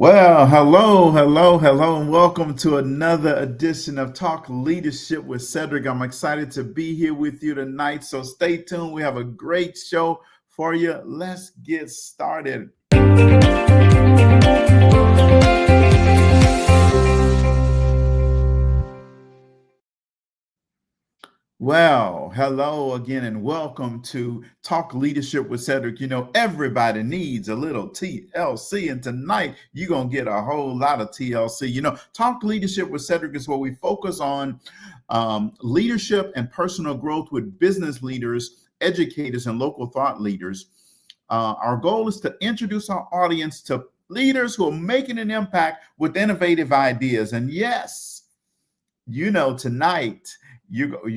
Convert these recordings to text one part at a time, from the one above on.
Well, hello, and welcome to another edition of Talk Leadership with Cedric. I'm excited to be here with you tonight, so stay tuned. We have a great show for you. Let's get started. Well, hello again, and welcome to Talk Leadership with Cedric. You know, everybody needs a little TLC, and tonight you're going to get a whole lot of TLC. You know, Talk Leadership with Cedric is where we focus on leadership and personal growth with business leaders, educators, and local thought leaders. Our goal is to introduce our audience to leaders who are making an impact with innovative ideas. And yes, you know, tonight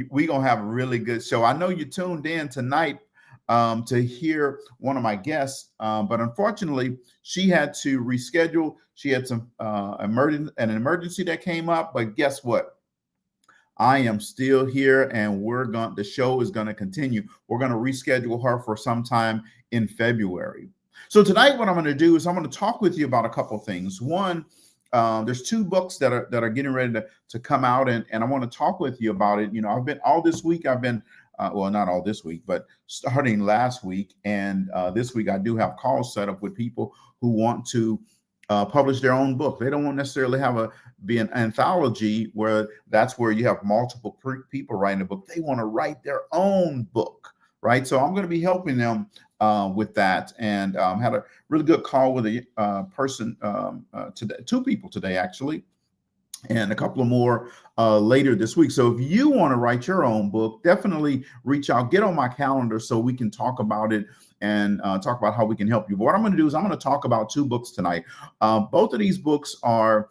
we're gonna have a really good show. I know you tuned in tonight to hear one of my guests, but unfortunately, she had to reschedule. She had some an emergency that came up. But guess what? I am still here, and the show is gonna continue. We're gonna reschedule her for sometime in February. So tonight, what I'm gonna do is I'm gonna talk with you about a couple things. One, there's two books that are getting ready to come out, and I want to talk with you about it. You know, I've been well, not all this week, but starting last week and this week, I do have calls set up with people who want to publish their own book. They don't want necessarily be an anthology where that's where you have multiple people writing a book. They want to write their own book, right? So I'm going to be helping them with that, and had a really good call with a person today, two people today actually, and a couple of more later this week. So if you want to write your own book, definitely reach out, get on my calendar so we can talk about it and talk about how we can help you. But what I'm going to do is I'm going to talk about two books tonight. Both of these books are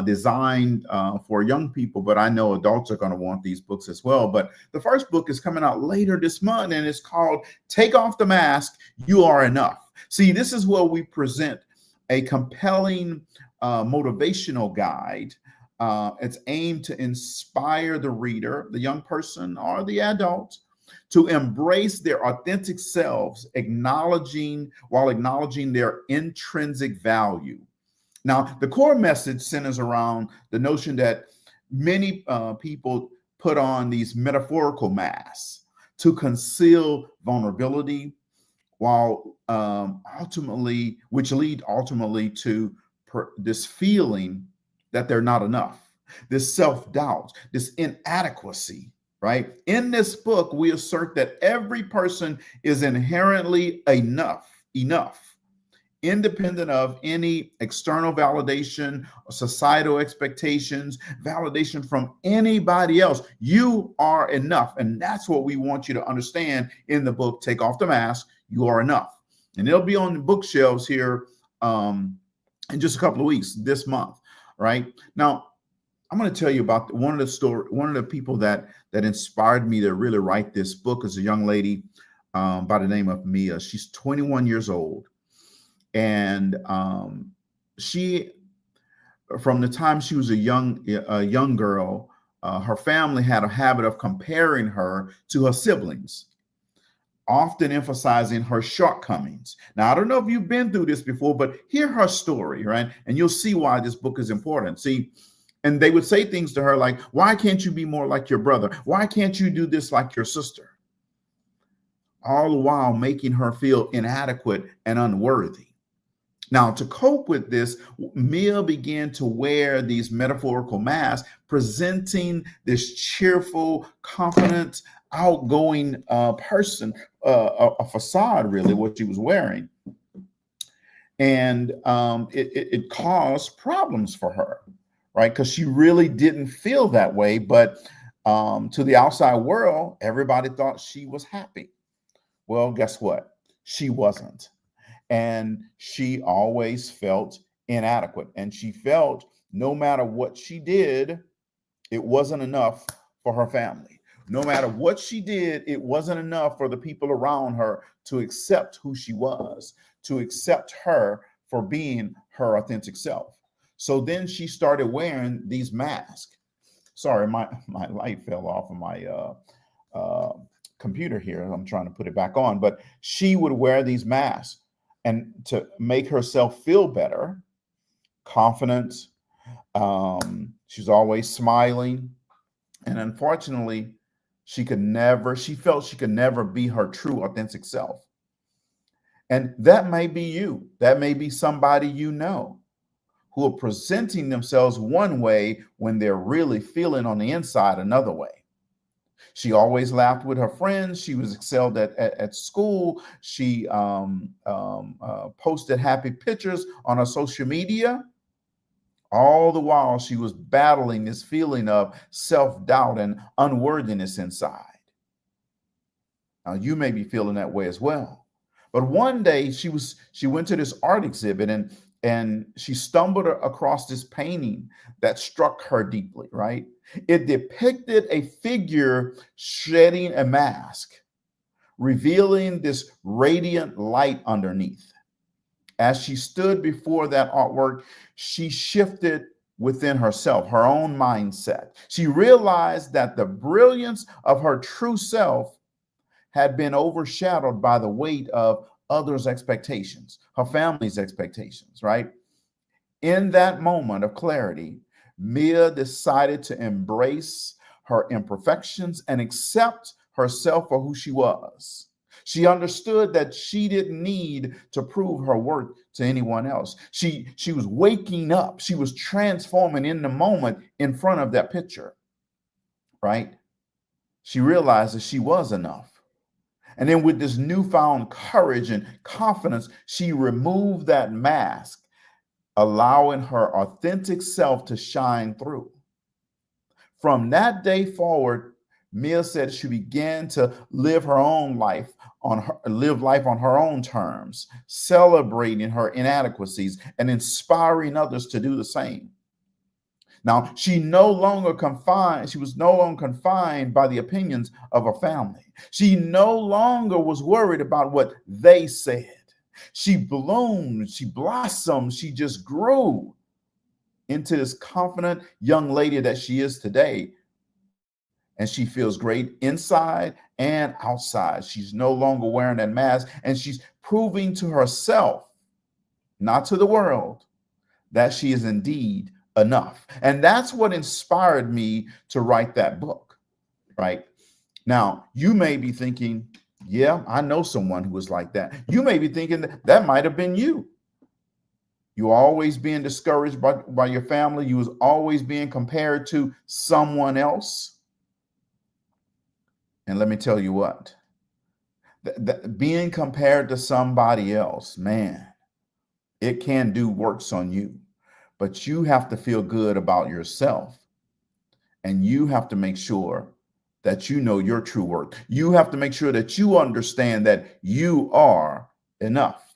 designed for young people, but I know adults are going to want these books as well. But the first book is coming out later this month, and it's called Take Off the Mask, You Are Enough. See, this is where we present a compelling motivational guide. It's aimed to inspire the reader, the young person or the adult, to embrace their authentic selves, while acknowledging their intrinsic value. Now, the core message centers around the notion that many people put on these metaphorical masks to conceal vulnerability, which lead ultimately to this feeling that they're not enough, this self-doubt, this inadequacy, right? In this book, we assert that every person is inherently enough, independent of any external validation, societal expectations, validation from anybody else. You are enough. And that's what we want you to understand in the book, Take Off the Mask, You Are Enough. And it'll be on the bookshelves here in just a couple of weeks this month, right? Now, I'm going to tell you about one of the people that inspired me to really write this book is a young lady by the name of Mia. She's 21 years old. And she, from the time she was a young girl, her family had a habit of comparing her to her siblings, often emphasizing her shortcomings. Now, I don't know if you've been through this before, but hear her story, right? And you'll see why this book is important. See, and they would say things to her like, why can't you be more like your brother? Why can't you do this like your sister? All the while making her feel inadequate and unworthy. Now, to cope with this, Mia began to wear these metaphorical masks, presenting this cheerful, confident, outgoing person, a facade, really, what she was wearing. And it caused problems for her, right? Because she really didn't feel that way. But to the outside world, everybody thought she was happy. Well, guess what? She wasn't. And she always felt inadequate. And she felt no matter what she did, it wasn't enough for her family. No matter what she did, it wasn't enough for the people around her to accept who she was, to accept her for being her authentic self. So then she started wearing these masks. Sorry, my light fell off of my computer here. I'm trying to put it back on. But she would wear these masks and to make herself feel better, confident. She's always smiling. And unfortunately, she felt she could never be her true, authentic self. And that may be you. That may be somebody you know who are presenting themselves one way when they're really feeling on the inside another way. She always laughed with her friends. She was excelled at school. She posted happy pictures on her social media. All the while, she was battling this feeling of self-doubt and unworthiness inside. Now, you may be feeling that way as well. But one day, she went to this art exhibit and she stumbled across this painting that struck her deeply, right? It depicted a figure shedding a mask, revealing this radiant light underneath. As she stood before that artwork, she shifted within herself, her own mindset. She realized that the brilliance of her true self had been overshadowed by the weight of others' expectations, her family's expectations, right? In that moment of clarity, Mia decided to embrace her imperfections and accept herself for who she was. She understood that she didn't need to prove her worth to anyone else. She was waking up. She was transforming in the moment in front of that picture, right? She realized that she was enough. And then with this newfound courage and confidence, she removed that mask, allowing her authentic self to shine through. From that day forward, Mia said she began to live life on her own terms, celebrating her inadequacies and inspiring others to do the same. Now, she was no longer confined by the opinions of her family. She no longer was worried about what they said. She bloomed, she blossomed, she just grew into this confident young lady that she is today. And she feels great inside and outside. She's no longer wearing that mask, and she's proving to herself, not to the world, that she is indeed enough. And that's what inspired me to write that book, right? Now, you may be thinking, yeah, I know someone who was like that. You may be thinking that might have been you. You always being discouraged by your family. You was always being compared to someone else. And let me tell you what, being compared to somebody else, man, it can do works on you. But you have to feel good about yourself. And you have to make sure that you know your true worth. You have to make sure that you understand that you are enough.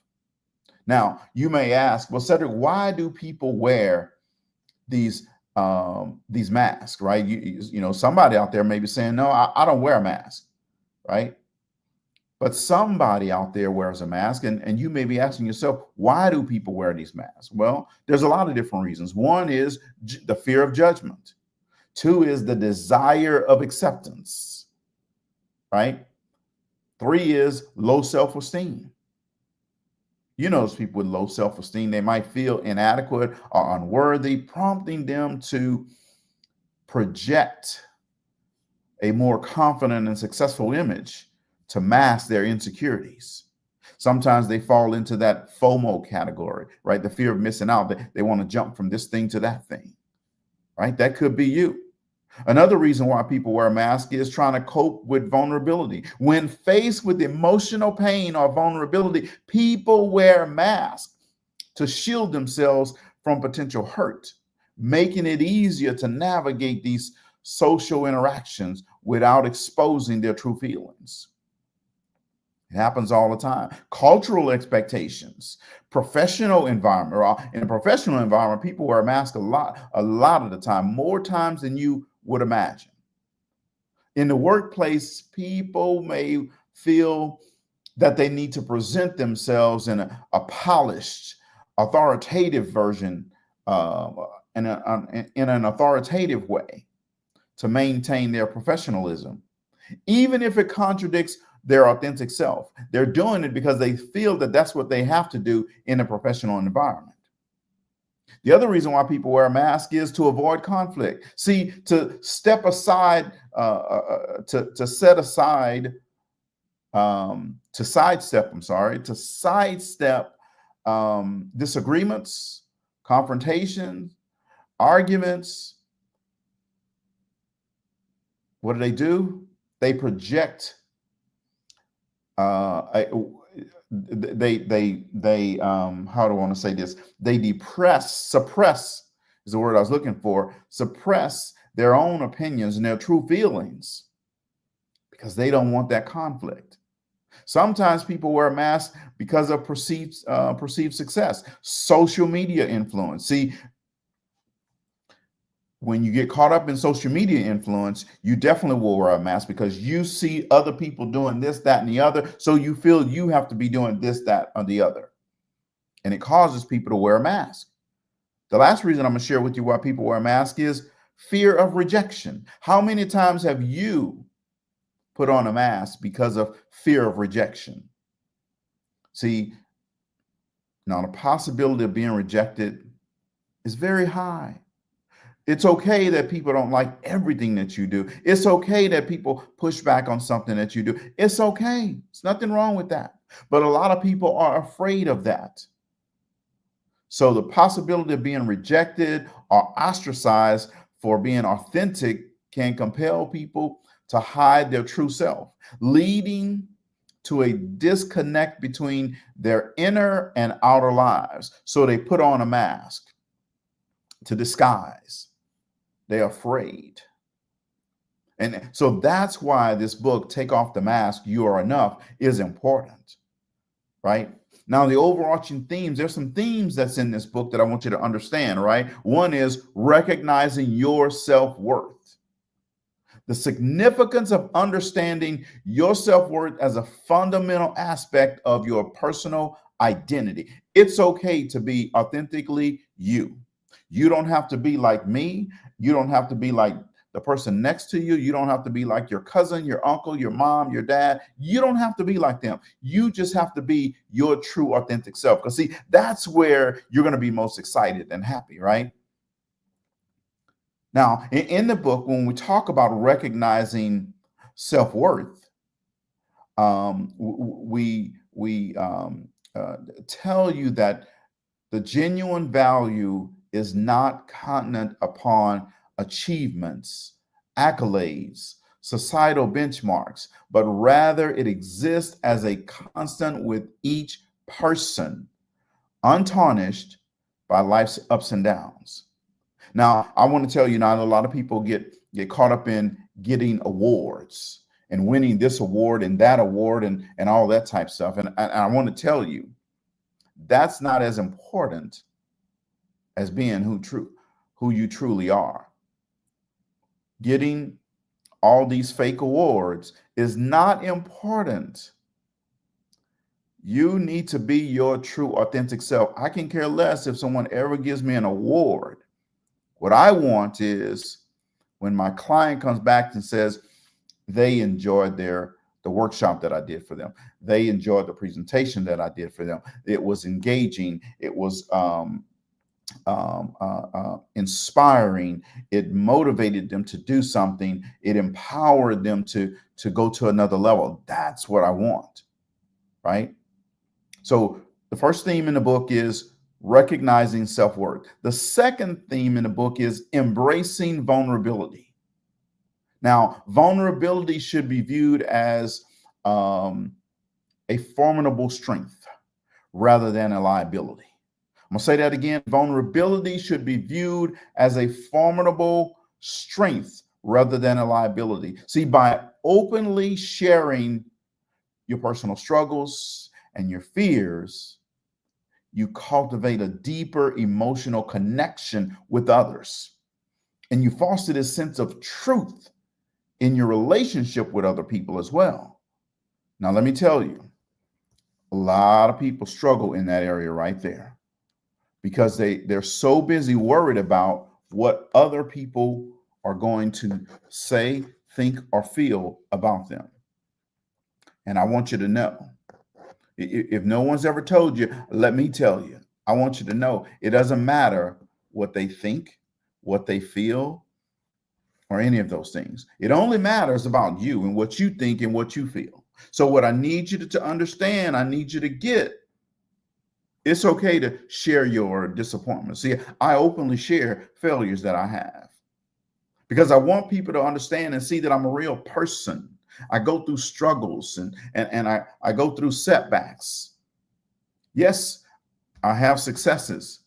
Now, you may ask, well, Cedric, why do people wear these masks, right? You know, somebody out there may be saying, no, I don't wear a mask, right? But somebody out there wears a mask, and you may be asking yourself, why do people wear these masks? Well, there's a lot of different reasons. One is the fear of judgment. Two is the desire of acceptance, right? Three is low self-esteem. You know, those people with low self-esteem, they might feel inadequate or unworthy, prompting them to project a more confident and successful image to mask their insecurities. Sometimes they fall into that FOMO category, right? The fear of missing out. They want to jump from this thing to that thing, right? That could be you. Another reason why people wear a mask is trying to cope with vulnerability. When faced with emotional pain or vulnerability, people wear masks to shield themselves from potential hurt, making it easier to navigate these social interactions without exposing their true feelings. It happens all the time. Cultural expectations, professional environment, or in a professional environment, people wear a mask a lot of the time, more times than you would imagine. In the workplace, people may feel that they need to present themselves in a polished, authoritative version, in an authoritative way to maintain their professionalism, even if it contradicts their authentic self. They're doing it because they feel that that's what they have to do in a professional environment. The other reason why people wear a mask is to avoid conflict. See, to step aside, to set aside, to sidestep, to sidestep disagreements, confrontations, arguments. What do? They project. How do I want to say this? They suppress is the word I was looking for. Suppress their own opinions and their true feelings because they don't want that conflict. Sometimes people wear masks because of perceived success, social media influence. See, when you get caught up in social media influence, you definitely will wear a mask because you see other people doing this, that, and the other. So you feel you have to be doing this, that, or the other. And it causes people to wear a mask. The last reason I'm going to share with you why people wear a mask is fear of rejection. How many times have you put on a mask because of fear of rejection? See, now the possibility of being rejected is very high. It's okay that people don't like everything that you do. It's okay that people push back on something that you do. It's okay. There's nothing wrong with that. But a lot of people are afraid of that. So the possibility of being rejected or ostracized for being authentic can compel people to hide their true self, leading to a disconnect between their inner and outer lives. So they put on a mask to disguise. They're afraid. And so that's why this book, Take Off the Mask, You Are Enough, is important, right? Now, the overarching themes, there's some themes that's in this book that I want you to understand, right? One is recognizing your self-worth. The significance of understanding your self-worth as a fundamental aspect of your personal identity. It's okay to be authentically you. You don't have to be like me. You don't have to be like the person next to you. You don't have to be like your cousin, your uncle, your mom, your dad. You don't have to be like them. You just have to be your true authentic self. Because see, that's where you're going to be most excited and happy, right? Now, in the book, when we talk about recognizing self-worth, we tell you that the genuine value is not contingent upon achievements, accolades, societal benchmarks, but rather it exists as a constant with each person, untarnished by life's ups and downs. Now, I want to tell you now, a lot of people get caught up in getting awards and winning this award and that award and all that type of stuff. And I want to tell you, that's not as important as being who you truly are. Getting all these fake awards is not important. You need to be your true authentic self. I can care less if someone ever gives me an award. What I want is when my client comes back and says they enjoyed the workshop that I did for them. They enjoyed the presentation that I did for them. It was engaging. It was inspiring. It motivated them to do something. It empowered them to go to another level. That's what I want, right? So the first theme in the book is recognizing self-worth. The second theme in the book is embracing vulnerability. Now, vulnerability should be viewed as a formidable strength rather than a liability. I'm going to say that again. Vulnerability should be viewed as a formidable strength rather than a liability. See, by openly sharing your personal struggles and your fears, you cultivate a deeper emotional connection with others. And you foster this sense of truth in your relationship with other people as well. Now, let me tell you, a lot of people struggle in that area right there because they're so busy worried about what other people are going to say, think, or feel about them. And I want you to know, if no one's ever told you, let me tell you, I want you to know it doesn't matter what they think, what they feel, or any of those things. It only matters about you and what you think and what you feel. So what I need you to understand, I need you to get, it's okay to share your disappointment. See, I openly share failures that I have because I want people to understand and see that I'm a real person. I go through struggles and I go through setbacks. Yes, I have successes,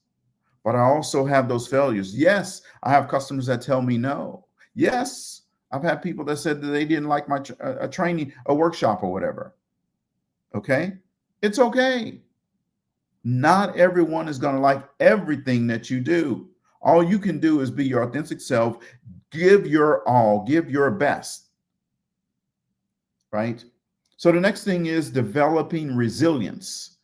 but I also have those failures. Yes, I have customers that tell me no. Yes, I've had people that said that they didn't like my a training, a workshop or whatever. Okay, it's okay. Not everyone is going to like everything that you do. All you can do is be your authentic self, give your all, give your best, right? So the next thing is developing resilience.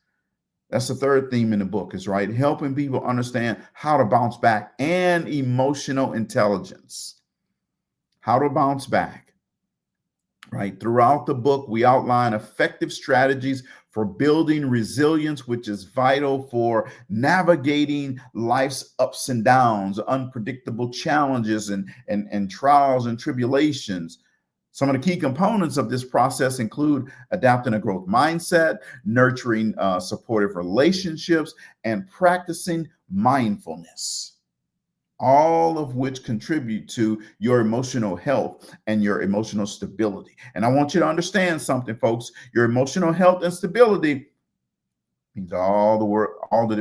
That's the third theme in the book, is right, helping people understand how to bounce back, and emotional intelligence. How to bounce back, right? Throughout the book, we outline effective strategies for building resilience, which is vital for navigating life's ups and downs, unpredictable challenges and trials and tribulations. Some of the key components of this process include adapting a growth mindset, nurturing supportive relationships, and practicing mindfulness, all of which contribute to your emotional health and your emotional stability. And I want you to understand something, folks. Your emotional health and stability means all the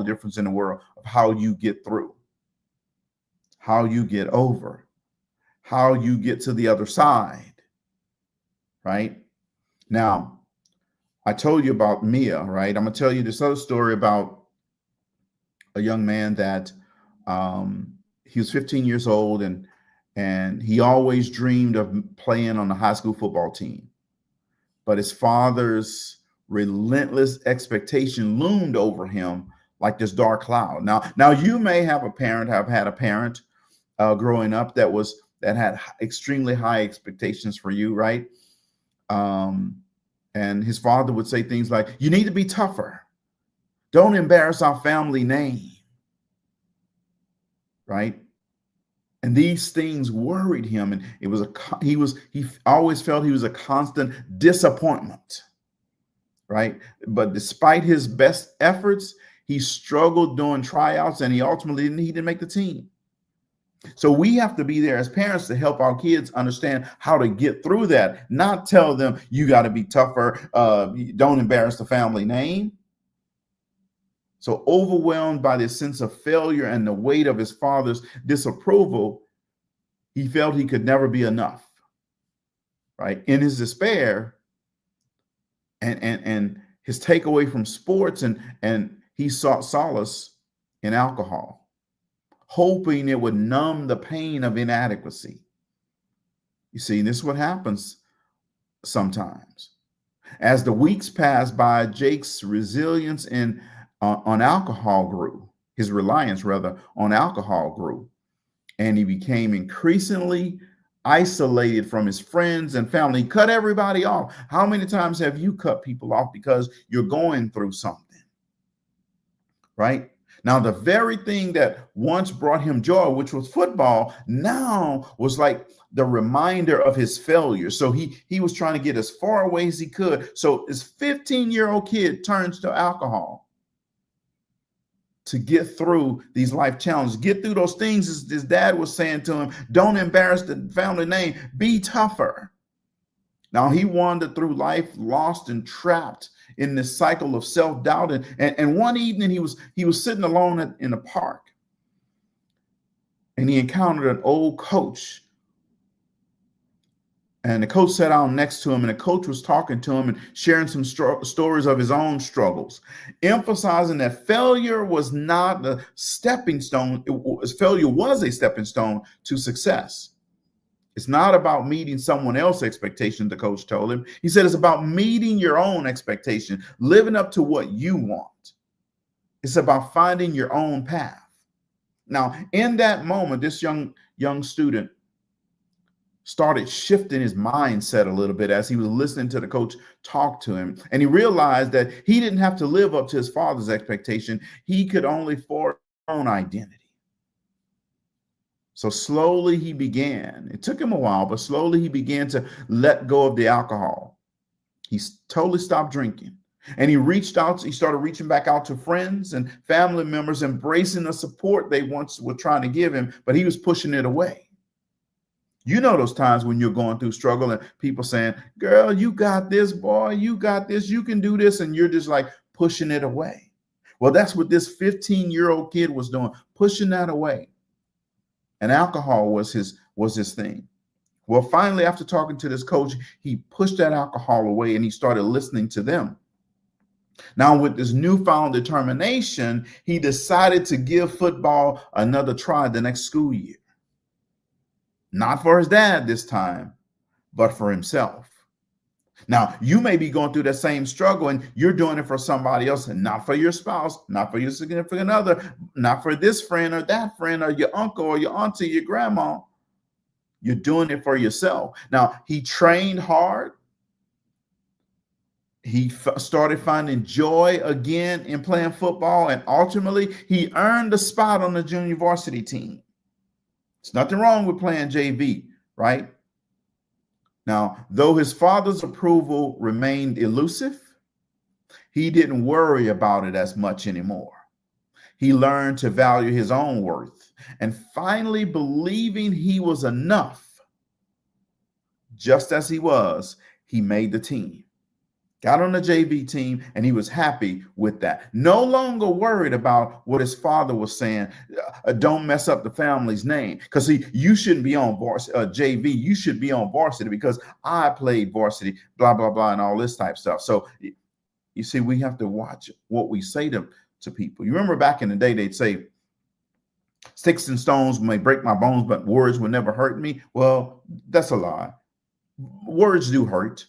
difference in the world of how you get through, how you get over, how you get to the other side, right? Now, I told you about Mia, right? I'm gonna tell you this other story about a young man that he was 15 years old, and he always dreamed of playing on the high school football team. But his father's relentless expectation loomed over him like this dark cloud. Now you may have had a parent growing up that had extremely high expectations for you, right? And his father would say things like, "You need to be tougher. Don't embarrass our family name." Right? And these things worried him, and he always felt he was a constant disappointment, right? But despite his best efforts, he struggled during tryouts, and he didn't make the team. So we have to be there as parents to help our kids understand how to get through that, not tell them you got to be tougher, don't embarrass the family name. So overwhelmed by this sense of failure and the weight of his father's disapproval, he felt he could never be enough, right? In his despair and his takeaway from sports, and he sought solace in alcohol, hoping it would numb the pain of inadequacy. You see, this is what happens sometimes. As the weeks passed by, Jake's resilience on alcohol grew. His reliance, rather, on alcohol grew. And he became increasingly isolated from his friends and family. He cut everybody off. How many times have you cut people off because you're going through something? Right? Now, the very thing that once brought him joy, which was football, now was like the reminder of his failure. So he was trying to get as far away as he could. So his 15-year-old kid turns to alcohol to get through these life challenges, get through those things. His dad was saying to him, don't embarrass the family name, be tougher. Now he wandered through life lost and trapped in this cycle of self-doubt. And one evening he was sitting alone in a park, and he encountered an old coach. And the coach sat down next to him, and the coach was talking to him and sharing some stories of his own struggles, emphasizing that failure was not a stepping stone. Failure was a stepping stone to success. It's not about meeting someone else's expectation, the coach told him. He said it's about meeting your own expectation, living up to what you want. It's about finding your own path. Now, in that moment, this young student started shifting his mindset a little bit as he was listening to the coach talk to him. And he realized that he didn't have to live up to his father's expectation. He could only forge his own identity. So slowly he began. It took him a while, but slowly he began to let go of the alcohol. He totally stopped drinking. And he started reaching back out to friends and family members, embracing the support they once were trying to give him, but he was pushing it away. You know those times when you're going through struggle and people saying, girl, you got this, boy, you got this, you can do this. And you're just like pushing it away. Well, that's what this 15-year-old kid was doing, pushing that away. And alcohol was his thing. Well, finally, after talking to this coach, he pushed that alcohol away and he started listening to them. Now, with this newfound determination, he decided to give football another try the next school year. Not for his dad this time, but for himself. Now, you may be going through that same struggle and you're doing it for somebody else and not for your spouse, not for your significant other, not for this friend or that friend or your uncle or your auntie, your grandma. You're doing it for yourself. Now, he trained hard. He started finding joy again in playing football, and ultimately he earned a spot on the junior varsity team. There's nothing wrong with playing JV, right? Now, though his father's approval remained elusive, he didn't worry about it as much anymore. He learned to value his own worth, and finally believing he was enough, just as he was, he made the team. Got on the JV team, and he was happy with that. No longer worried about what his father was saying. Don't mess up the family's name. Because see, you shouldn't be on JV. You should be on varsity because I played varsity, blah, blah, blah, and all this type of stuff. So you see, we have to watch what we say to people. You remember back in the day, they'd say, sticks and stones may break my bones, but words will never hurt me. Well, that's a lie. Words do hurt.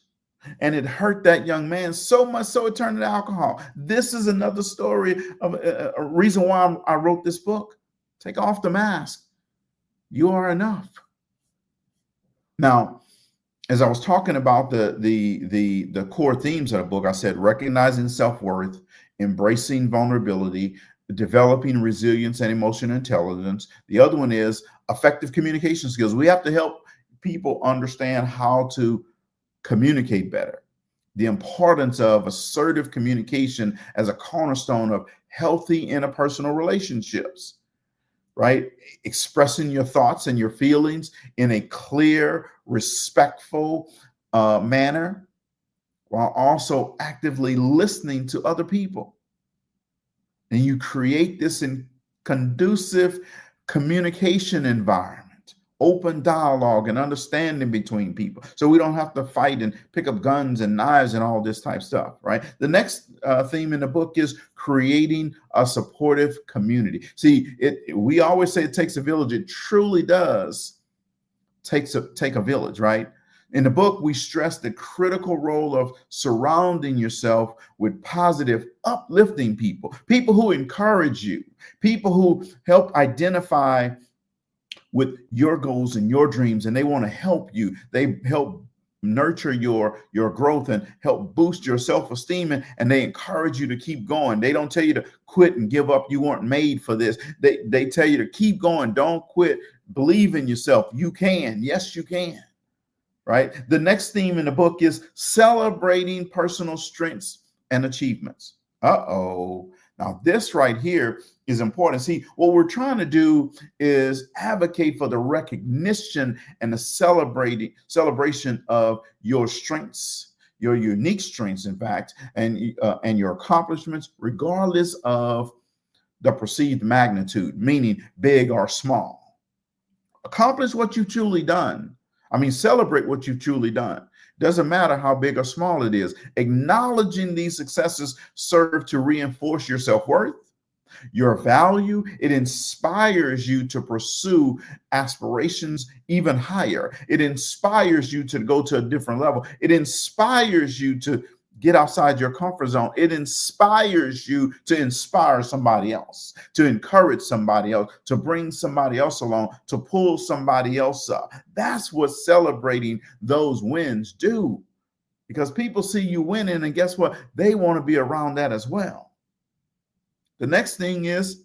And it hurt that young man so much so it turned to alcohol. This is another story of a reason why I wrote this book. Take off the mask. You are enough. Now, as I was talking about the core themes of the book, I said recognizing self-worth, embracing vulnerability, developing resilience and emotional intelligence. The other one is effective communication skills. We have to help people understand how to communicate better. The importance of assertive communication as a cornerstone of healthy interpersonal relationships, right? Expressing your thoughts and your feelings in a clear, respectful manner, while also actively listening to other people. And you create this conducive communication environment. Open dialogue and understanding between people. So we don't have to fight and pick up guns and knives and all this type of stuff, right? The next theme in the book is creating a supportive community. See, we always say it takes a village. It truly does take a village, right? In the book, we stress the critical role of surrounding yourself with positive, uplifting people, people who encourage you, people who help identify with your goals and your dreams, and they want to help you. They help nurture your growth and help boost your self-esteem, and they encourage you to keep going. They don't tell you to quit and give up. You weren't made for this. They tell you to keep going. Don't quit. Believe in yourself. You can. Yes, you can. Right? The next theme in the book is celebrating personal strengths and achievements. Now, this right here is important. See, what we're trying to do is advocate for the recognition and the celebration of your strengths, your unique strengths, in fact, and your accomplishments, regardless of the perceived magnitude, meaning big or small. Accomplish what you've truly done. Celebrate what you've truly done. Doesn't matter how big or small it is. Acknowledging these successes serve to reinforce your self-worth, your value. It inspires you to pursue aspirations even higher. It inspires you to go to a different level. It inspires you to get outside your comfort zone. It inspires you to inspire somebody else, to encourage somebody else, to bring somebody else along, to pull somebody else up. That's what celebrating those wins do, because people see you winning, and guess what? They want to be around that as well. The next thing is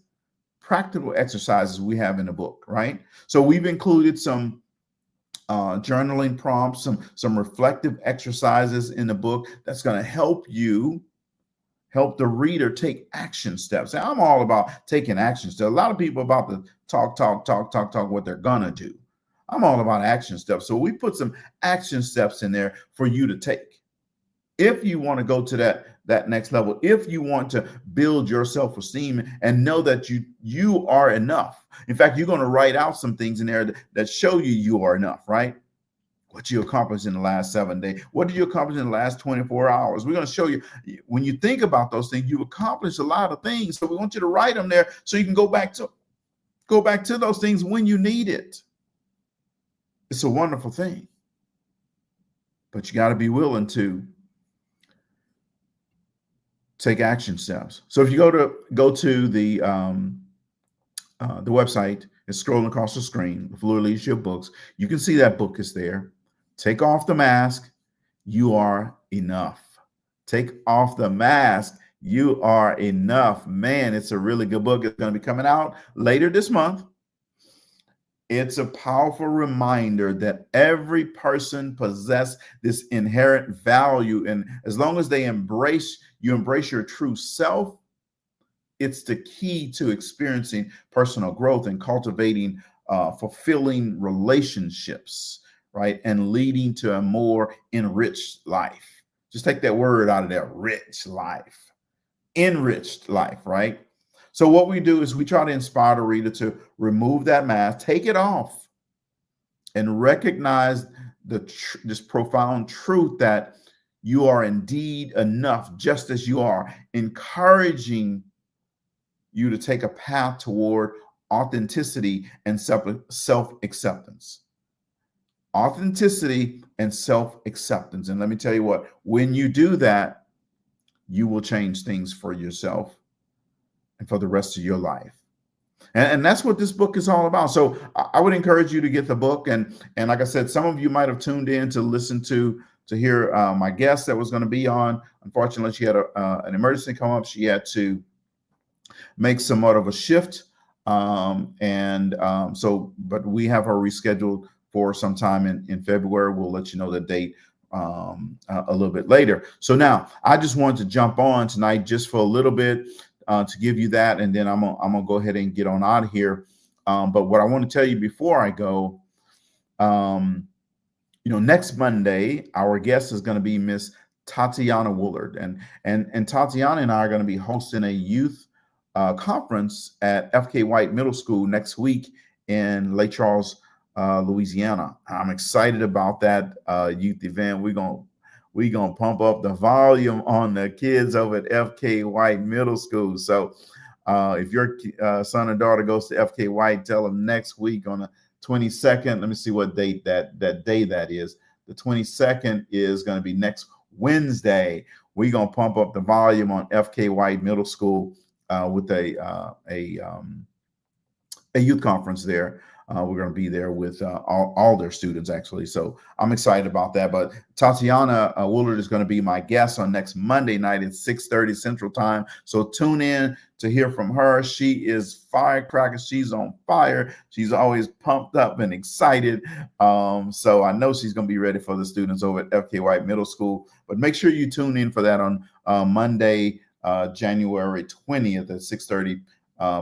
practical exercises we have in the book, right? So we've included some journaling prompts, some reflective exercises in the book that's going to help the reader take action steps. And I'm all about taking action steps. A lot of people about to talk what they're gonna do. I'm all about action steps. So we put some action steps in there for you to take. If you want to go to that next level, if you want to build your self-esteem and know that you are enough. In fact, you're going to write out some things in there that show you are enough, right? What you accomplished in the last 7 days. What did you accomplish in the last 24 hours? We're going to show you, when you think about those things, you've accomplished a lot of things. So we want you to write them there so you can go back to those things when you need it. It's a wonderful thing. But you got to be willing to take action steps. So if you go to the website, it's scrolling across the screen, the Fluid Leadership Books. You can see that book is there. Take off the mask. You are enough. Take off the mask. You are enough. Man, it's a really good book. It's going to be coming out later this month. It's a powerful reminder that every person possesses this inherent value. And as long as you embrace your true self, it's the key to experiencing personal growth and cultivating fulfilling relationships, right? And leading to a more enriched life. Just take that word out of there, rich life, enriched life, right? So what we do is we try to inspire the reader to remove that mask, take it off, and recognize this profound truth that you are indeed enough just as you are, encouraging you to take a path toward authenticity and self-acceptance. Authenticity and self-acceptance. And let me tell you what, when you do that, you will change things for yourself and for the rest of your life. And that's what this book is all about. So I would encourage you to get the book. And like I said, some of you might have tuned in to listen to hear my guest that was going to be on. Unfortunately, she had an emergency come up. She had to make somewhat of a shift. But we have her rescheduled for sometime in February. We'll let you know the date a little bit later. So now I just wanted to jump on tonight just for a little bit to give you that. And then I'm gonna go ahead and get on out of here. But what I want to tell you before I go, next Monday, our guest is going to be Miss Tatiana Woolard. And Tatiana and I are going to be hosting a youth conference at F.K. White Middle School next week in Lake Charles, Louisiana. I'm excited about that youth event. We're gonna pump up the volume on the kids over at F.K. White Middle School. So if your son or daughter goes to F.K. White, tell them next week on the 22nd. Let me see what date that day that is. The 22nd is going to be next Wednesday. We're gonna pump up the volume on F.K. White Middle School with a youth conference there. We're going to be there with all their students, actually. So I'm excited about that. But Tatiana Woolard is going to be my guest on next Monday night at 6:30 Central Time. So tune in to hear from her. She is firecracker. She's on fire. She's always pumped up and excited. So I know she's going to be ready for the students over at F.K. White Middle School. But make sure you tune in for that on Monday, January 20th at 6:30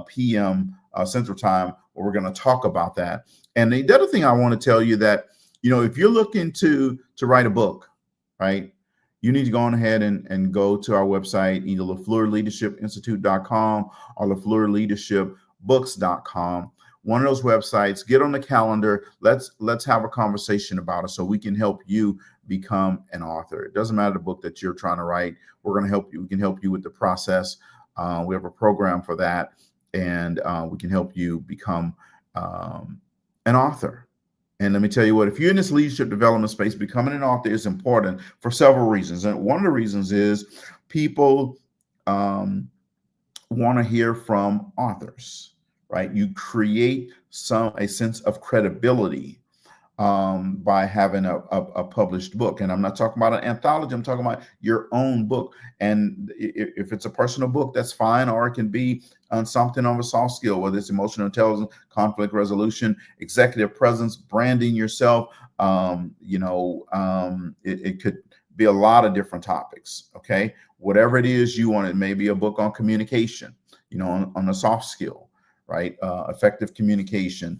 p.m. Central Time, where we're going to talk about that. And the other thing I want to tell you that, if you're looking to write a book, right, you need to go on ahead and go to our website, either LaFleurLeadershipInstitute.com or LaFleurLeadershipBooks.com. One of those websites, get on the calendar. Let's have a conversation about it so we can help you become an author. It doesn't matter the book that you're trying to write. We're going to help you. We can help you with the process. We have a program for that. And we can help you become an author And let me tell you what, if you're in this leadership development space, becoming an author is important for several reasons. And one of the reasons is people want to hear from authors, right? You create a sense of credibility by having a published book. And I'm not talking about an anthology, I'm talking about your own book. And if it's a personal book, that's fine, or it can be on something of a soft skill, whether it's emotional intelligence, conflict resolution, executive presence, branding yourself. It could be a lot of different topics. Okay, whatever it is you want, it may be a book on communication, on a soft skill, right? Effective communication,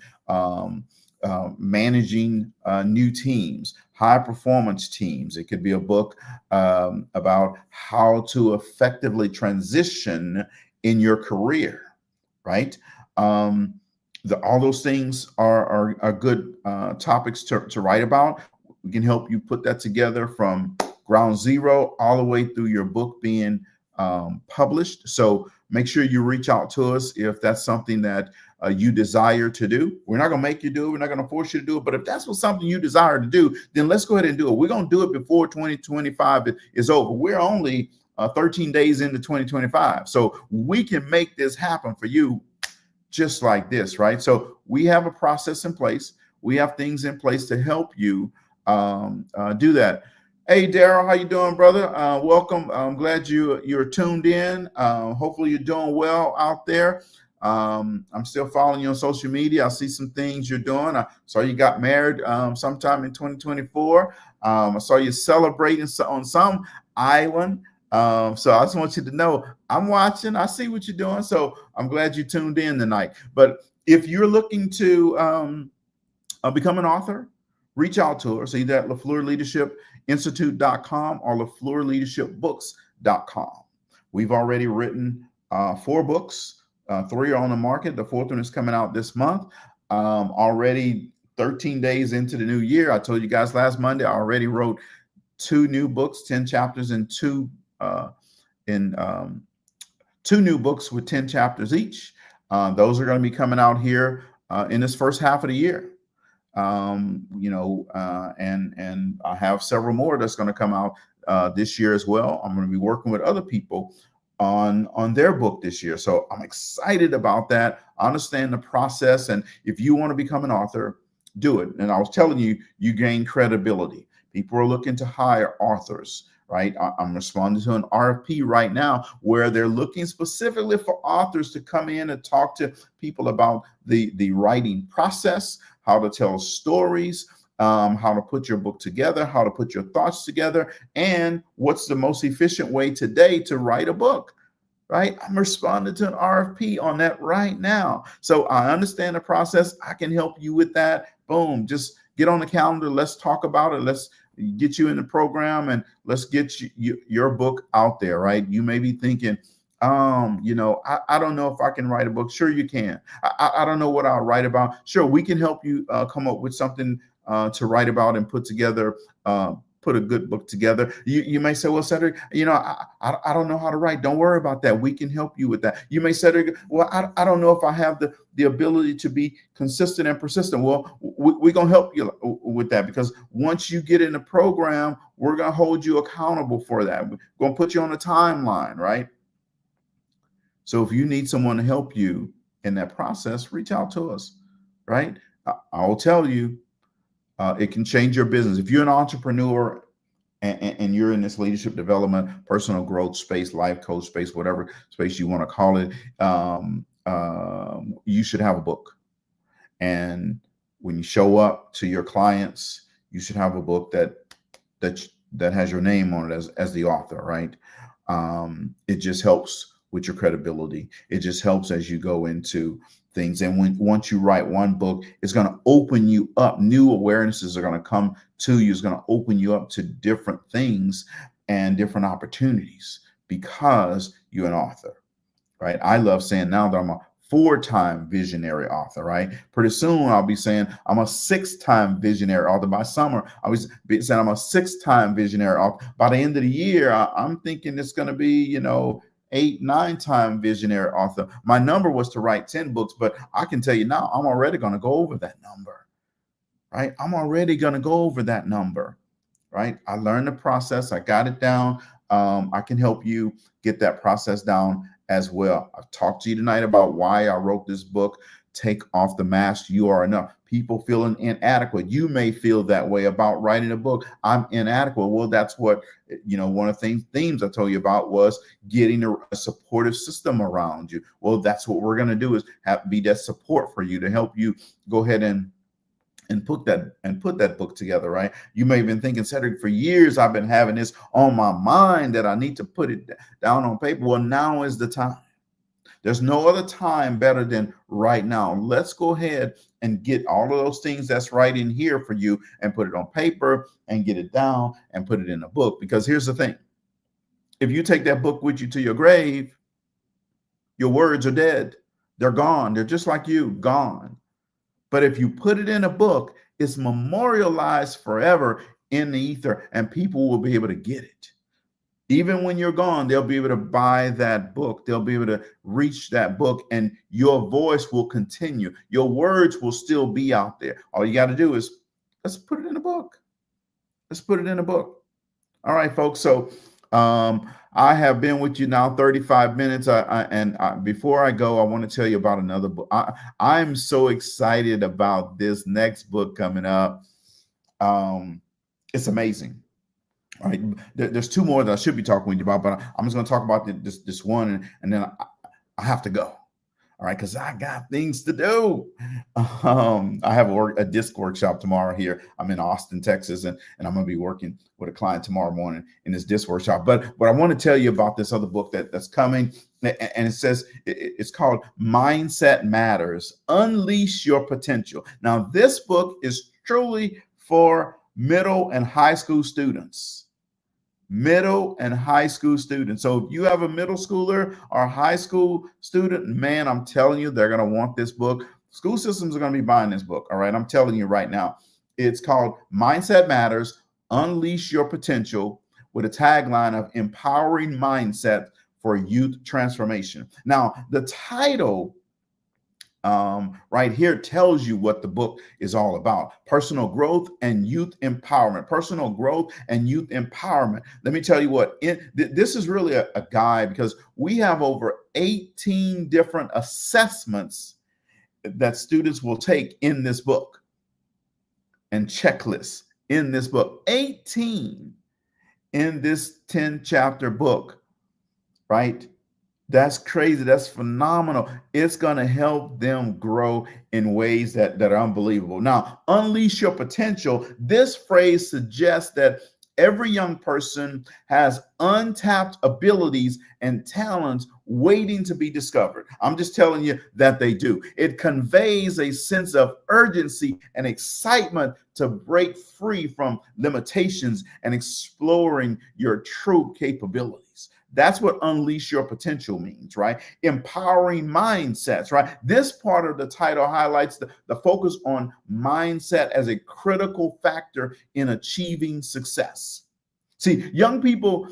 managing new teams, high performance teams. It could be a book about how to effectively transition in your career, right? All those things are good topics to write about. We can help you put that together from ground zero all the way through your book being published. So make sure you reach out to us if that's something that you desire to do. We're not going to make you do it. We're not going to force you to do it. But if that's something you desire to do, then let's go ahead and do it. We're going to do it before 2025 is over. We're only 13 days into 2025. So we can make this happen for you just like this, right? So we have a process in place. We have things in place to help you do that. Hey, Daryl, how you doing, brother? Welcome. I'm glad you're tuned in. Hopefully you're doing well out there. I'm still following you on social media. I see some things you're doing. I saw you got married sometime in 2024. I saw you celebrating on some island. So I just want you to know I'm watching. I see what you're doing. So I'm glad you tuned in tonight. But if you're looking to become an author, reach out to us either at 𝗧leadershipinstitute.com or 𝗧leadershipbooks.com. We've already written 4 books. 3 are on the market. The 4th one is coming out this month. Already 13 days into the new year. I told you guys last Monday, I already wrote 2 new books, 10 chapters and 2 new books with 10 chapters each. Those are going to be coming out here in this first half of the year. And I have several more that's going to come out this year as well. I'm going to be working with other people on their book this year. So I'm excited about that. I understand the process. And if you want to become an author, do it. And I was telling you, you gain credibility. People are looking to hire authors, right? I'm responding to an RFP right now where they're looking specifically for authors to come in and talk to people about the writing process, how to tell stories, how to put your book together, how to put your thoughts together, and what's the most efficient way today to write a book, right? I'm responding to an RFP on that right now. So I understand the process. I can help you with that. Boom, just get on the calendar. Let's talk about it. Let's get you in the program and let's get your book out there, right? You may be thinking, I don't know if I can write a book. Sure, you can. I don't know what I'll write about. Sure, we can help you come up with something to write about and put together, put a good book together. You may say, well, Cedric, I don't know how to write. Don't worry about that. We can help you with that. You may say, well, I don't know if I have the ability to be consistent and persistent. Well, we're going to help you with that, because once you get in the program, we're going to hold you accountable for that. We're going to put you on a timeline, right? So if you need someone to help you in that process, reach out to us, right? I'll tell you, it can change your business. If you're an entrepreneur and you're in this leadership development, personal growth space, life coach space, whatever space you want to call it, you should have a book. And when you show up to your clients, you should have a book that has your name on it as the author, right? It just helps with your credibility. It just helps as you go into things. And once you write one book, it's going to open you up. New awarenesses are going to come to you. It's going to open you up to different things and different opportunities because you're an author, right? I love saying now that I'm a 4-time visionary author, right? Pretty soon I'll be saying I'm a 6-time visionary author. By summer, I was saying I'm a 6-time visionary author. By the end of the year, I'm thinking it's going to be, 8, 9-time visionary author. My number was to write 10 books, but I can tell you now, I'm already going to go over that number, right? I'm already going to go over that number, right? I learned the process. I got it down. I can help you get that process down as well. I've talked to you tonight about why I wrote this book, Take Off the Mask, You Are Enough. People feeling inadequate. You may feel that way about writing a book. I'm inadequate. Well, that's what, one of the themes I told you about was getting a supportive system around you. Well, that's what we're going to do, is be that support for you to help you go ahead and put that book together, right? You may have been thinking, Cedric, for years I've been having this on my mind that I need to put it down on paper. Well, now is the time. There's no other time better than right now. Let's go ahead and get all of those things that's right in here for you and put it on paper and get it down and put it in a book. Because here's the thing. If you take that book with you to your grave, your words are dead. They're gone. They're just like you, gone. But if you put it in a book, it's memorialized forever in the ether, and people will be able to get it. Even when you're gone, they'll be able to buy that book. They'll be able to reach that book, and your voice will continue. Your words will still be out there. All you got to do is, let's put it in a book. Let's put it in a book. All right, folks. So I have been with you now 35 minutes. Before I go, I want to tell you about another book. I'm so excited about this next book coming up. It's amazing. All right, there's two more that I should be talking with you about, but I'm just going to talk about this one, and then I have to go. All right, because I got things to do. I have a disc workshop tomorrow here. I'm in Austin, Texas, and I'm going to be working with a client tomorrow morning in this disc workshop. But I want to tell you about this other book that's coming, and it says it's called Mindset Matters: Unleash Your Potential. Now, this book is truly for middle and high school students. Middle and high school students. So if you have a middle schooler or high school student, man, I'm telling you, they're going to want this book. School systems are going to be buying this book. All right. I'm telling you right now. It's called Mindset Matters: Unleash Your Potential, with a tagline of empowering mindset for youth transformation. Now, the title right here tells you what the book is all about: personal growth and youth empowerment. Personal growth and youth empowerment. Let me tell you what, this is really a guide, because we have over 18 different assessments that students will take in this book, and checklists in this book. 18 in this 10-chapter book, right? That's crazy. That's phenomenal. It's going to help them grow in ways that are unbelievable. Now, unleash your potential. This phrase suggests that every young person has untapped abilities and talents waiting to be discovered. I'm just telling you that they do. It conveys a sense of urgency and excitement to break free from limitations and exploring your true capabilities. That's what unleash your potential means, right? Empowering mindsets, right? This part of the title highlights the focus on mindset as a critical factor in achieving success. See, young people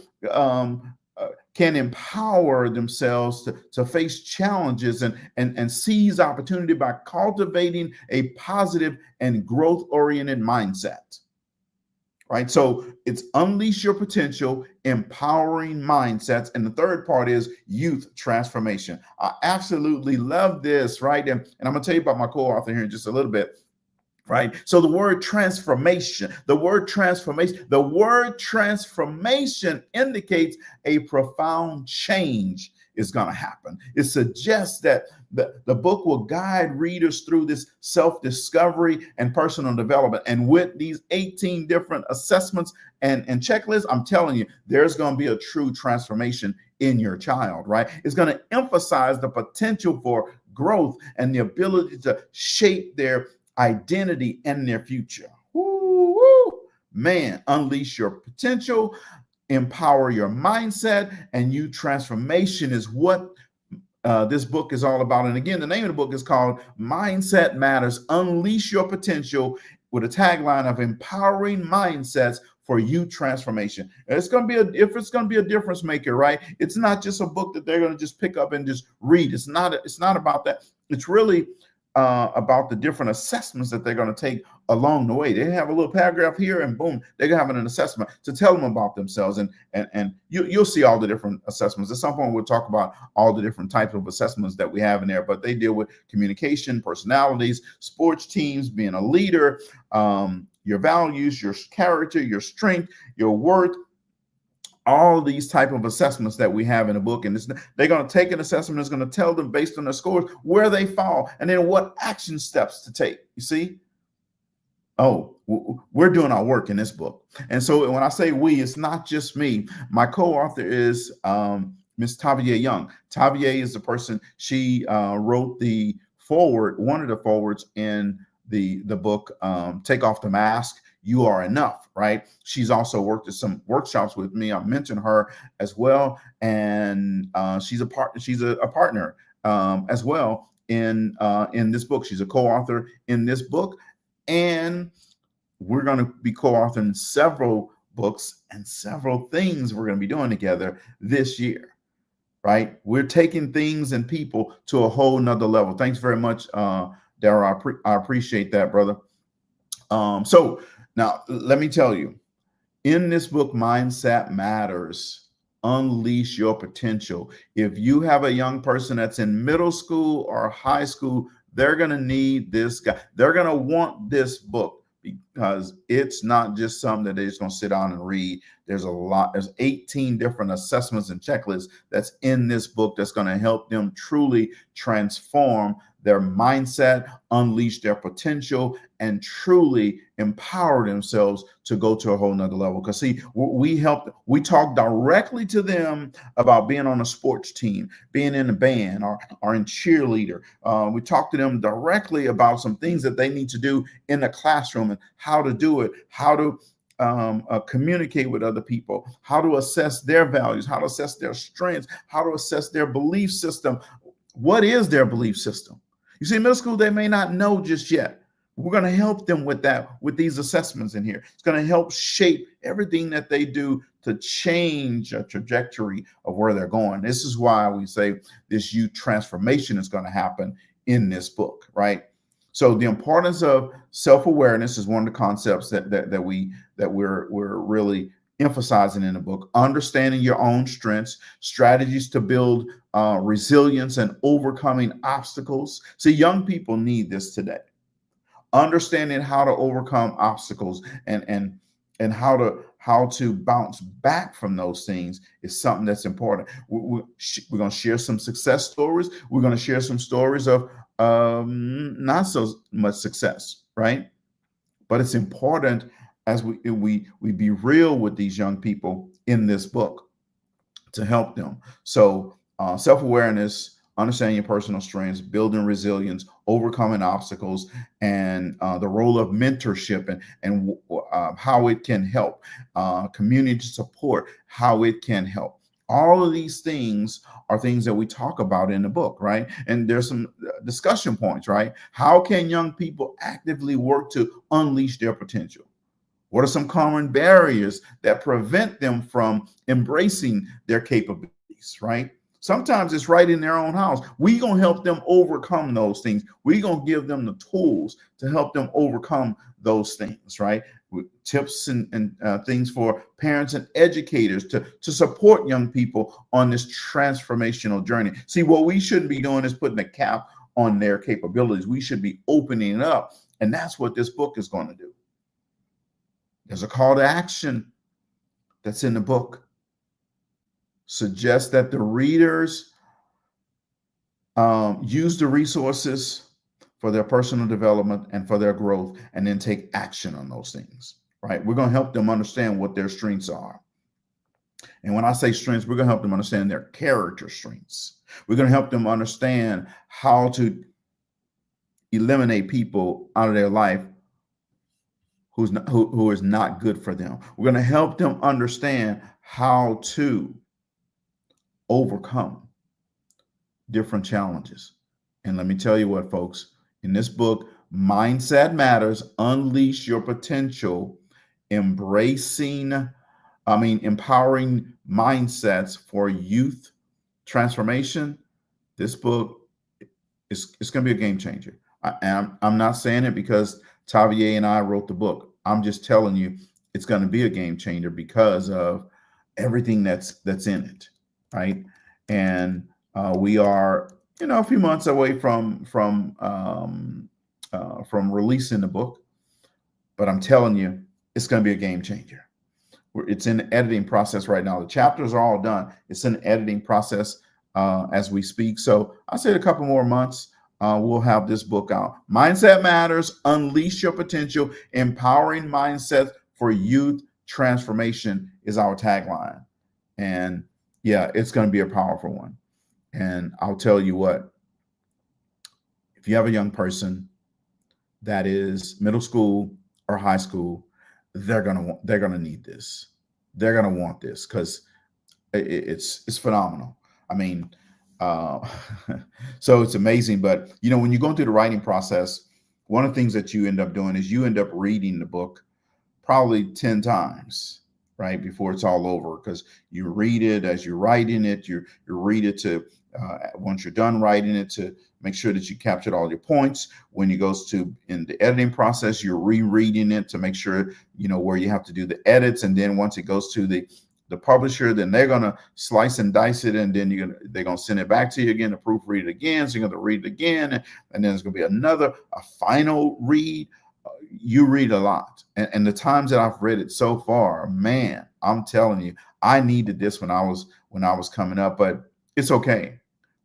can empower themselves to face challenges and seize opportunity by cultivating a positive and growth-oriented mindset. Right. So it's unleash your potential, empowering mindsets. And the third part is youth transformation. I absolutely love this. Right. And I'm going to tell you about my co-author here in just a little bit. Right. So the word transformation indicates a profound change is going to happen. It suggests that the book will guide readers through this self-discovery and personal development. And with these 18 different assessments and checklists, I'm telling you, there's going to be a true transformation in your child, right? It's going to emphasize the potential for growth and the ability to shape their identity and their future. Woo, woo. Man, unleash your potential, empower your mindset, and youth transformation is what this book is all about. And again, the name of the book is called Mindset Matters: Unleash Your Potential, with a tagline of empowering mindsets for youth transformation. And it's going to be a difference maker, right? It's not just a book that they're going to just pick up and just read. It's not about that. It's really about the different assessments that they're going to take along the way. They have a little paragraph here, and boom, they're going to have an assessment to tell them about themselves. And you'll see all the different assessments. At some point, we'll talk about all the different types of assessments that we have in there, but they deal with communication, personalities, sports teams, being a leader, your values, your character, your strength, your worth, all these type of assessments that we have in the book. And they're going to take an assessment that's going to tell them based on their scores where they fall and then what action steps to take. You see? Oh, we're doing our work in this book. And so when I say we, it's not just me. My co-author is Ms. 𝗧𝗶𝗍𝗍 Young. 𝗧𝗶𝗍 is the person, she wrote the foreword, one of the forewords in the book, Take Off the Mask, You Are Enough, right? She's also worked at some workshops with me. I mentioned her as well. And she's a partner as well in this book. She's a co-author in this book. And we're going to be co-authoring several books and several things we're going to be doing together this year, right? We're taking things and people to a whole nother level. Thanks very much, Daryl. I appreciate that, brother. So now let me tell you, in this book, Mindset Matters, Unleash Your Potential. If you have a young person that's in middle school or high school, they're going to need this guy. They're going to want this book because it's not just something that they're just going to sit down and read. There's a lot. There's 18 different assessments and checklists that's in this book that's going to help them truly transform their mindset, unleash their potential, and truly empower themselves to go to a whole nother level. Because see, we talk directly to them about being on a sports team, being in a band, or in cheerleader. We talk to them directly about some things that they need to do in the classroom and how to do it, how to communicate with other people, how to assess their values, how to assess their strengths, how to assess their belief system. What is their belief system? You see, in middle school, they may not know just yet. We're going to help them with that, with these assessments in here. It's going to help shape everything that they do to change a trajectory of where they're going. This is why we say this youth transformation is going to happen in this book, right? So the importance of self-awareness is one of the concepts that we're really emphasizing in the book. Understanding your own strengths, strategies to build resilience and overcoming obstacles. See, young people need this today. Understanding how to overcome obstacles and how to bounce back from those things is something that's important. We're going to share some success stories. We're going to share some stories of not so much success, right? But it's important as we be real with these young people in this book to help them. So self-awareness, understanding your personal strengths, building resilience, overcoming obstacles, and the role of mentorship and how it can help, community support, how it can help. All of these things are things that we talk about in the book, right? And there's some discussion points, right? How can young people actively work to unleash their potential? What are some common barriers that prevent them from embracing their capabilities, right? Sometimes it's right in their own house. We're going to help them overcome those things. We're going to give them the tools to help them overcome those things, right? With tips and things for parents and educators to support young people on this transformational journey. See, what we shouldn't be doing is putting a cap on their capabilities. We should be opening it up. And that's what this book is going to do. There's a call to action that's in the book. Suggest that the readers use the resources for their personal development and for their growth, and then take action on those things, right? We're going to help them understand what their strengths are. And when I say strengths, we're going to help them understand their character strengths. We're going to help them understand how to eliminate people out of their life who is not good for them. We're going to help them understand how to overcome different challenges. And let me tell you what, folks, in this book, Mindset Matters, Unleash Your Potential, empowering mindsets for youth transformation. This book is going to be a game changer. And I'm not saying it because 𝗧𝗏𝗙𝗟 and I wrote the book. I'm just telling you it's going to be a game changer because of everything that's in it, right? And we are, a few months away from releasing the book, but I'm telling you, it's going to be a game changer. It's in the editing process right now. The chapters are all done. It's in the editing process as we speak. So I said a couple more months, we'll have this book out. Mindset Matters, Unleash Your Potential, Empowering Mindset for Youth Transformation is our tagline. And yeah, it's going to be a powerful one. And I'll tell you what, if you have a young person that is middle school or high school, they're gonna need this. They're gonna want this because it's phenomenal. I mean, so it's amazing. But when you're going through the writing process, one of the things that you end up doing is you end up reading the book probably 10 times, right, before it's all over, because you read it as you're writing it. You read it to once you're done writing it, to make sure that you captured all your points. When it goes to in the editing process, you're rereading it to make sure where you have to do the edits. And then once it goes to the publisher, then they're gonna slice and dice it, and then they're gonna send it back to you again to proofread it again. So you're gonna read it again, and then there's gonna be a final read. You read a lot, and the times that I've read it so far, man, I'm telling you, I needed this when I was coming up, but it's okay.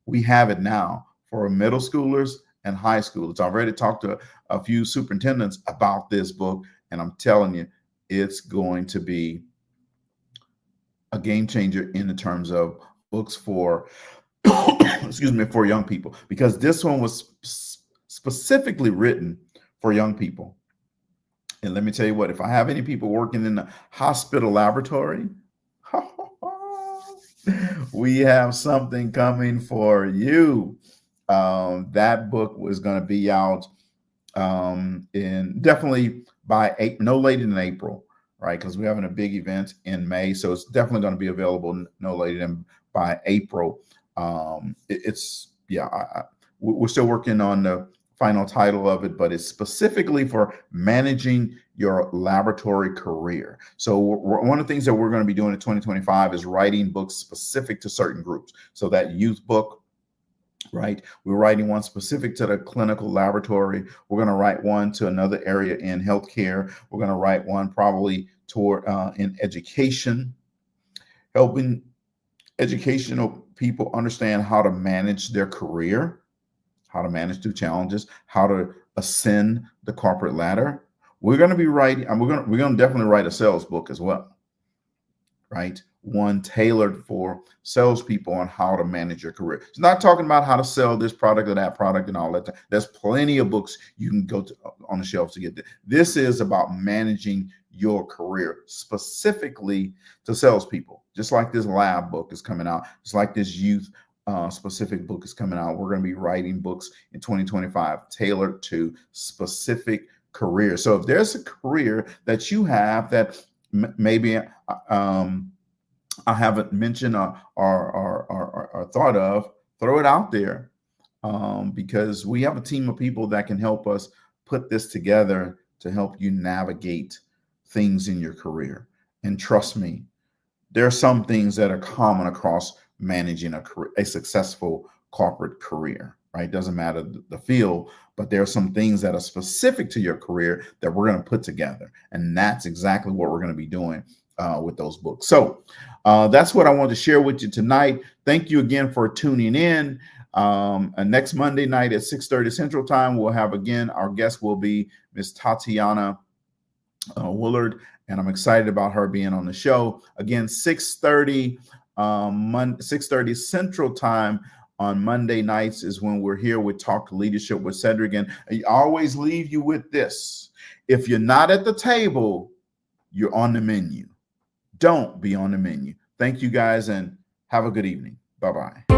We have it now for middle schoolers and high schoolers. I've already talked to a few superintendents about this book, and I'm telling you, it's going to be a game changer in the terms of books for, excuse me, for young people, because this one was specifically written for young people. And let me tell you what, if I have any people working in the hospital laboratory, we have something coming for you. That book was going to be out in definitely by no later than April, right? Because we're having a big event in May, so it's definitely going to be available no later than by April. We're still working on the final title of it, but it's specifically for managing your laboratory career. So one of the things that we're going to be doing in 2025 is writing books specific to certain groups. So that youth book, right? We're writing one specific to the clinical laboratory. We're going to write one to another area in healthcare. We're going to write one probably toward in education, helping educational people understand how to manage their career, how to manage through challenges, how to ascend the corporate ladder. We're going to be writing, and we're going to definitely write a sales book as well, right? One tailored for salespeople on how to manage your career. It's not talking about how to sell this product or that product and all that. There's plenty of books you can go to on the shelves to get there. This is about managing your career specifically to salespeople. Just like this lab book is coming out, just like this youth specific book is coming out. We're going to be writing books in 2025 tailored to specific careers. So if there's a career that you have that maybe I haven't mentioned or thought of, throw it out there, because we have a team of people that can help us put this together to help you navigate things in your career. And trust me, there are some things that are common across managing a successful corporate career, right? Doesn't matter the field, but there are some things that are specific to your career that we're going to put together. And that's exactly what we're going to be doing with those books. So that's what I wanted to share with you tonight. Thank you again for tuning in. Next Monday night at 6:30 Central Time, we'll have again, our guest will be Ms. 𝗧𝗏𝗙 𝗟𝗏𝗡, and I'm excited about her being on the show. Again, 6:30 Central Time on Monday nights is when we're here with Talk Leadership with Cedric. And I always leave you with this: if you're not at the table, you're on the menu. Don't be on the menu. Thank you guys, and have a good evening. Bye-bye.